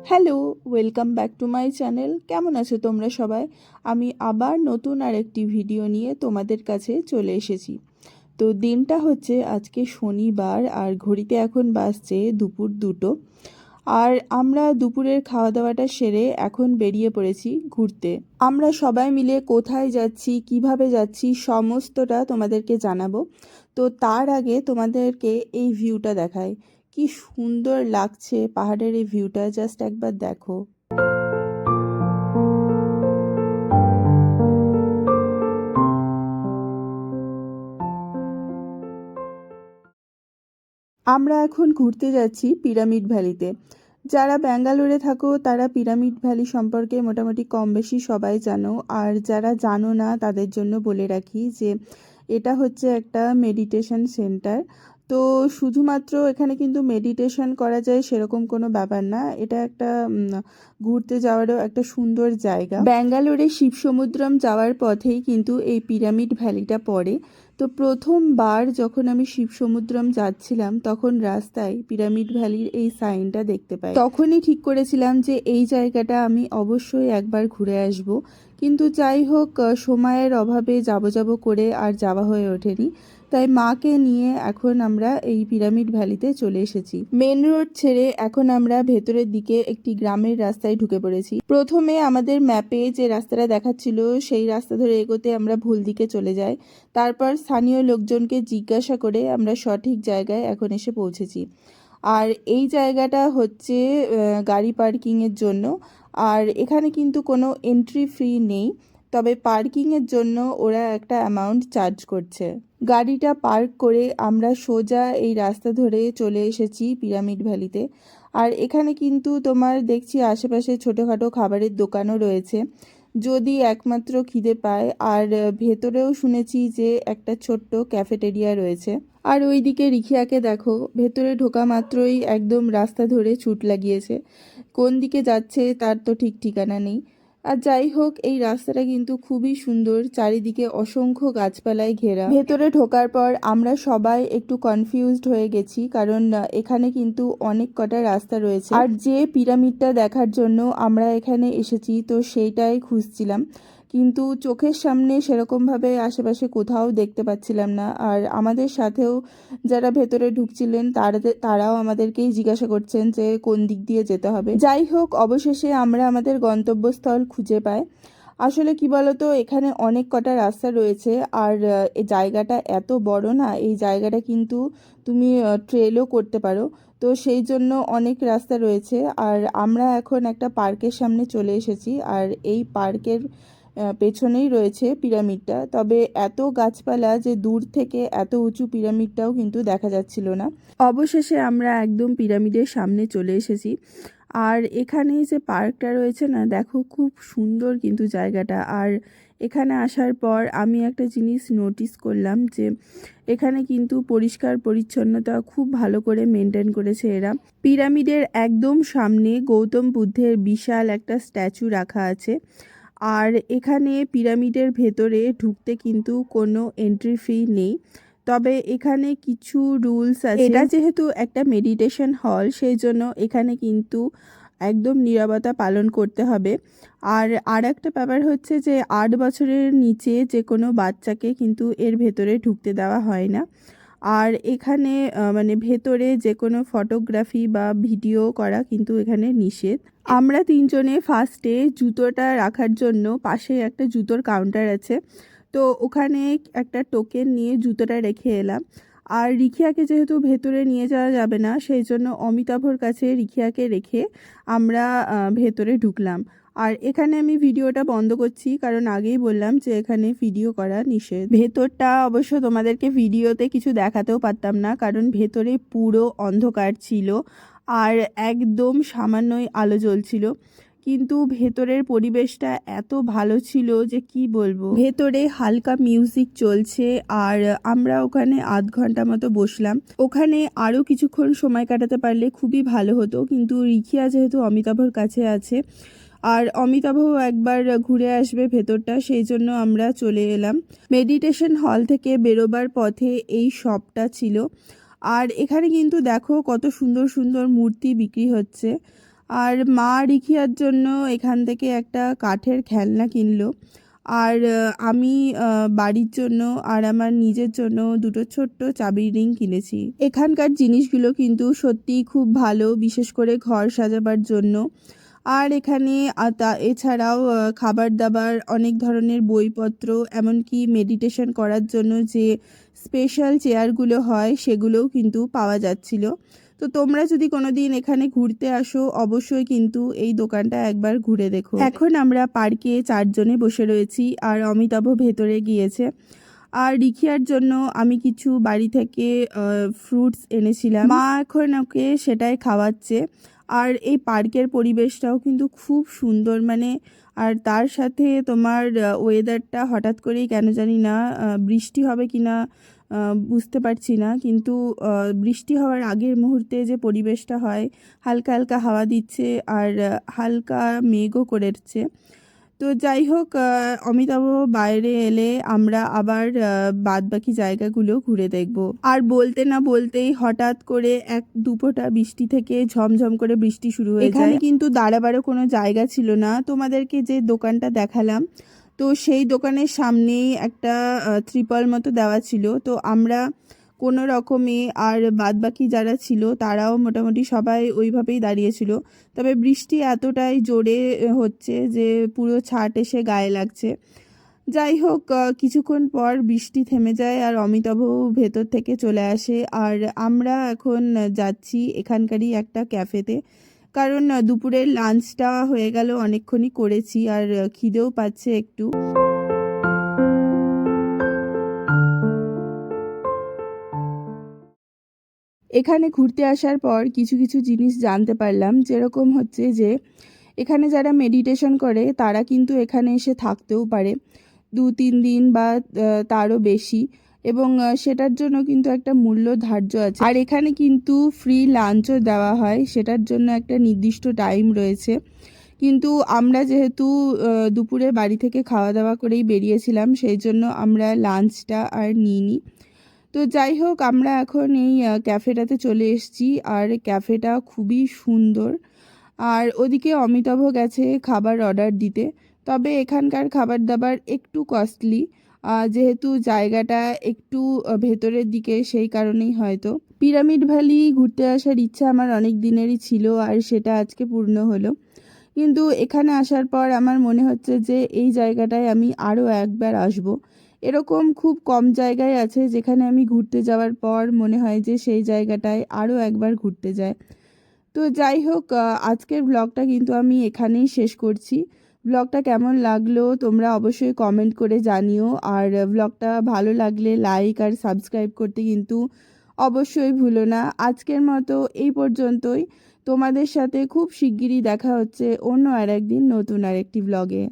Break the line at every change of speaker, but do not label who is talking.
Hello, welcome back to my channel. কেমন আছো তোমরা সবাই? আমি আবার নতুন আরেকটি ভিডিও নিয়ে তোমাদের কাছে চলে এসেছি। তো দিনটা হচ্ছে আজকে শনিবার, আর ঘড়িতে এখন বাজছে দুপুর 2টো। আর আমরা দুপুরের খাওয়া দাওয়াটা সেরে এখন বেরিয়ে পড়েছি ঘুরতে। আমরা সবাই মিলে কোথায় যাচ্ছি, কিভাবে যাচ্ছি, সমস্তটা তোমাদেরকে জানাবো। তো তার আগে তোমাদেরকে এই ভিউটা দেখাই। কি সুন্দর লাগছে পাহাড়ের এই ভিউটা, জাস্ট একবার দেখো। আমরা এখন ঘুরতে যাচ্ছি পিরামিড ভ্যালিতে। যারা ব্যাঙ্গালোরে থাকো তারা পিরামিড ভ্যালি সম্পর্কে মোটামুটি কম বেশি সবাই জানো, আর যারা জানো না তাদের জন্য বলে রাখি যে এটা হচ্ছে একটা মেডিটেশন সেন্টার। তো শুধুমাত্র এখানে কিন্তু মেডিটেশন করা যায় সেরকম কোনো ব্যাপার না, এটা একটা ঘুরতে যাওয়ারও একটা সুন্দর জায়গা। ব্যাঙ্গালোরে শিবসমুদ্রম যাওয়ার পথেই কিন্তু এই পিরামিড ভ্যালিটা পড়ে। তো প্রথমবার যখন আমি শিবসমুদ্রম যাচ্ছিলাম তখন রাস্তায় পিরামিড ভ্যালির এই সাইনটা দেখতে পাই। তখনই ঠিক করেছিলাম যে এই জায়গাটা আমি অবশ্যই একবার ঘুরে আসব। কিন্তু যাই হোক, সময়ের অভাবে যাব করে আর যাওয়া হয়ে ওঠেনি। তাই মাকে নিয়ে এখন আমরা এই পিরামিড ভ্যালিতে চলে এসেছি। মেন রোড ছেড়ে এখন আমরা ভেতরের দিকে একটি গ্রামের রাস্তায় ঢুকে পড়েছি। প্রথমে আমাদের ম্যাপে যে রাস্তাটা দেখাচ্ছিল সেই রাস্তা ধরে এগোতে আমরা ভুল দিকে চলে যাই। তারপর স্থানীয় লোকজনকে জিজ্ঞাসা করে আমরা সঠিক জায়গায় এখন এসে পৌঁছেছি। আর এই জায়গাটা হচ্ছে গাড়ি পার্কিংয়ের জন্য। আর এখানে কিন্তু কোনো এন্ট্রি ফি নেই, তবে পার্কিংয়ের জন্য ওরা একটা অ্যামাউন্ট চার্জ করছে। গাড়িটা পার্ক করে আমরা সোজা এই রাস্তা ধরে চলে এসেছি পিরামিড ভ্যালিতে। আর এখানে কিন্তু তোমার দেখছি আশেপাশে ছোটোখাটো খাবারের দোকানও রয়েছে, যদি একমাত্র খিদে পায়। আর ভেতরেও শুনেছি যে একটা ছোট্ট ক্যাফেটেরিয়া রয়েছে। আর ওইদিকে রিখিয়াকে দেখো, ভেতরে ঢোকা মাত্রই একদম রাস্তা ধরে ছুট লাগিয়েছে। কোন দিকে যাচ্ছে তার তো ঠিক ঠিকানা নেই। আর যাই হোক, এই রাস্তাটা কিন্তু খুবই সুন্দর, চারিদিকে অসংখ্য গাছপালায় ঘেরা। ভেতরে ঢোকার পর আমরা সবাই একটু কনফিউজড হয়ে গেছি, কারণ এখানে কিন্তু অনেক কটা রাস্তা রয়েছে। আর যে পিরামিডটা দেখার জন্য আমরা এখানে এসেছি তো সেইটাই খুঁজছিলাম, কিন্তু চোখের সামনে সেরকমভাবে আশেপাশে কোথাও দেখতে পাচ্ছিলাম না। আর আমাদের সাথেও যারা ভেতরে ঢুকছিলেন তারাও আমাদেরকেই জিজ্ঞাসা করছেন যে কোন দিক দিয়ে যেতে হবে। যাই হোক, অবশেষে আমরা আমাদের গন্তব্যস্থল খুঁজে পাই। আসলে কি বলতো, এখানে অনেক কটা রাস্তা রয়েছে, আর এই জায়গাটা এত বড় না, এই জায়গাটা কিন্তু তুমি ট্রেলও করতে পারো। তো সেই জন্য অনেক রাস্তা রয়েছে। আর আমরা এখন একটা পার্কের সামনে চলে এসেছি, আর এই পার্কের পেছনেই রয়েছে পিরামিডটা। তবে এত গাছপালা যে দূর থেকে এত উঁচু পিরামিডটাও কিন্তু দেখা যাচ্ছিল না। অবশেষে আমরা একদম পিরামিডের সামনে চলে এসেছি। আর এখানে যে পার্কটা রয়েছে না, দেখো খুব সুন্দর কিন্তু জায়গাটা। আর এখানে আসার পর আমি একটা জিনিস নোটিস করলাম যে এখানে কিন্তু পরিষ্কার পরিচ্ছন্নতা খুব ভালো করে মেনটেন করেছে এরা। পিরামিডের একদম সামনে গৌতম বুদ্ধের বিশাল একটা স্ট্যাচু রাখা আছে। আর এখানে পিরামিডের ভেতরে ঢুকতে কিন্তু কোনো এন্ট্রি ফি নেই, তবে এখানে কিছু রুলস আছে। এটা যেহেতু একটা মেডিটেশন হল, সেই জন্য এখানে কিন্তু একদম নীরবতা পালন করতে হবে। আর একটা ব্যাপার হচ্ছে যে 8 বছরের নিচে যে কোনো বাচ্চাকে কিন্তু এর ভেতরে ঢুকতে দেওয়া হয় না। আর এখানে মানে ভেতরে যে কোনো ফটোগ্রাফি বা ভিডিও করা কিন্তু এখানে নিষেধ। আমরা তিনজনে ফার্স্টে জুতোটা রাখার জন্য পাশে একটা জুতোর কাউন্টার আছে, তো ওখানে একটা টোকেন নিয়ে জুতোটা রেখে এলাম। আর রিখিয়াকে যেহেতু ভেতরে নিয়ে যাওয়া যাবে না, সেই জন্য অমিতাভর কাছে রিখিয়াকে রেখে আমরা ভেতরে ঢুকলাম। আর এখানে আমি ভিডিওটা বন্ধ করছি, কারণ আগেই বললাম যে এখানে ভিডিও করা নিষেধ। ভেতরটা অবশ্য তোমাদেরকে ভিডিওতে কিছু দেখাতেও পারতাম না, কারণ ভেতরে পুরো অন্ধকার ছিল আর একদম সামান্যই আলো জ্বলছিল। কিন্তু ভেতরের পরিবেশটা এত ভালো ছিল যে কি বলবো। ভেতরে হালকা মিউজিক চলছে, আর আমরা ওখানে আধ ঘন্টা মতো বসলাম। ওখানে আরও কিছুক্ষণ সময় কাটাতে পারলে খুবই ভালো হতো, কিন্তু রিখিয়া যেহেতু অমিতাভর কাছে আছে আর অমিতাভও একবার ঘুরে আসবে ভেতরটা, সেই জন্য আমরা চলে এলাম। মেডিটেশন হল থেকে বেরোবার পথে এই শপটা ছিল। আর এখানে কিন্তু দেখো কত সুন্দর সুন্দর মূর্তি বিক্রি হচ্ছে। আর মা রিখিয়ার জন্য এখান থেকে একটা কাঠের খেলনা কিনলো। আর আমি বাড়ির জন্য আর আমার নিজের জন্য দুটো ছোট্ট চাবির রিং কিনেছি। এখানকার জিনিসগুলো কিন্তু সত্যিই খুব ভালো, বিশেষ করে ঘর সাজাবার জন্য। আর এখানে এছাড়াও খাবার দাবার, অনেক ধরনের বইপত্র, এমনকি মেডিটেশন করার জন্য যে স্পেশাল চেয়ারগুলো হয় সেগুলোও কিন্তু পাওয়া যাচ্ছিল। তো তোমরা যদি কোনো দিন এখানে ঘুরতে আসো, অবশ্যই কিন্তু এই দোকানটা একবার ঘুরে দেখো। এখন আমরা পার্কে 4 জনে বসে রয়েছি আর অমিতাভ ভেতরে গিয়েছে। আর রিখিয়ার জন্য আমি কিছু বাড়ি থেকে ফ্রুটস এনেছিলাম, মা এখন ওকে সেটাই খাওয়াচ্ছে। আর এই পার্কের পরিবেশটাও কিন্তু খুব সুন্দর, মানে আর তার সাথে তোমার ওয়েদারটা হঠাৎ করেই কেন জানি না বৃষ্টি হবে কি না বুঝতে পারছি না, কিন্তু বৃষ্টি হওয়ার আগের মুহূর্তে যে পরিবেশটা হয়, হালকা হালকা হাওয়া দিচ্ছে আর হালকা মেঘও করেছে। তো যাই হোক, অমিতাভ বাইরে এলে আমরা আবার বাদবাকি জায়গাগুলো ঘুরে দেখব। আর বলতে না বলতেই হঠাৎ করে এক দুফোঁটা বৃষ্টি থেকে ঝমঝম করে বৃষ্টি শুরু হয়ে যায়। এখানে কিন্তু দাঁড়াবারও কোনো জায়গা ছিল না। তোমাদেরকে যে দোকানটা দেখালাম, তো সেই দোকানের সামনেই একটা ত্রিপল মতো দেওয়া ছিল। তো আমরা কোনো রকমে, আর বাদবাকি যারা ছিল তারাও মোটামুটি সবাই ওইভাবেই দাঁড়িয়েছিল। তবে বৃষ্টি এতটাই জোরে হচ্ছে যে পুরো ছাট এসে গায়ে লাগছে। যাই হোক, কিছুক্ষণ পর বৃষ্টি থেমে যায় আর অমিতাভ ভেতর থেকে চলে আসে। আর আমরা এখন যাচ্ছি এখানকারই একটা ক্যাফেতে, কারণ দুপুরের লাঞ্চটা হয়ে গেল, অনেকক্ষণই করেছি আর খিদেও পাচ্ছে একটু। এখানে ঘুরতে আসার পর কিছু কিছু জিনিস জানতে পারলাম, যেরকম হচ্ছে যে এখানে যারা মেডিটেশন করে তারা কিন্তু এখানে এসে থাকতেও পারে 2-3 দিন বা তারও বেশি, এবং সেটার জন্য কিন্তু একটা মূল্য ধার্য আছে। আর এখানে কিন্তু ফ্রি লাঞ্চও দেওয়া হয়, সেটার জন্য একটা নির্দিষ্ট টাইম রয়েছে। কিন্তু আমরা যেহেতু দুপুরে বাড়ি থেকে খাওয়া দাওয়া করেই বেরিয়েছিলাম, সেই জন্য আমরা লাঞ্চটা আর নিইনি। তো যাই হোক, আমরা এখন এই ক্যাফেটাতে চলে এসেছি আর ক্যাফেটা খুবই সুন্দর। আর ওদিকে অমিতাভ গেছে খাবার অর্ডার দিতে। তবে এখানকার খাবার দাবার একটু কস্টলি, যেহেতু জায়গাটা একটু ভেতরের দিকে, সেই কারণেই হয়তো। পিরামিড ভ্যালি ঘুরতে আসার ইচ্ছা আমার অনেক দিনেরই ছিল আর সেটা আজকে পূর্ণ হলো। কিন্তু এখানে আসার পর আমার মনে হচ্ছে যে এই জায়গাটায় আমি আরও একবার আসব। এরকম খুব কম জায়গায় আছে যেখানে আমি ঘুরতে যাওয়ার পর মনে হয় যে সেই জায়গাটায় আরও একবার ঘুরতে যায়। তো যাই হোক, আজকের ব্লগটা কিন্তু আমি এখানেই শেষ করছি। ব্লগটা কেমন লাগলো তোমরা অবশ্যই কমেন্ট করে জানিও। আর ব্লগটা ভালো লাগলে লাইক আর সাবস্ক্রাইব করতে কিন্তু অবশ্যই ভুলো না। আজকের মতো এই পর্যন্তই। তোমাদের সাথে খুব শিগগিরই দেখা হচ্ছে অন্য আর একদিন নতুন আরেকটি ব্লগে।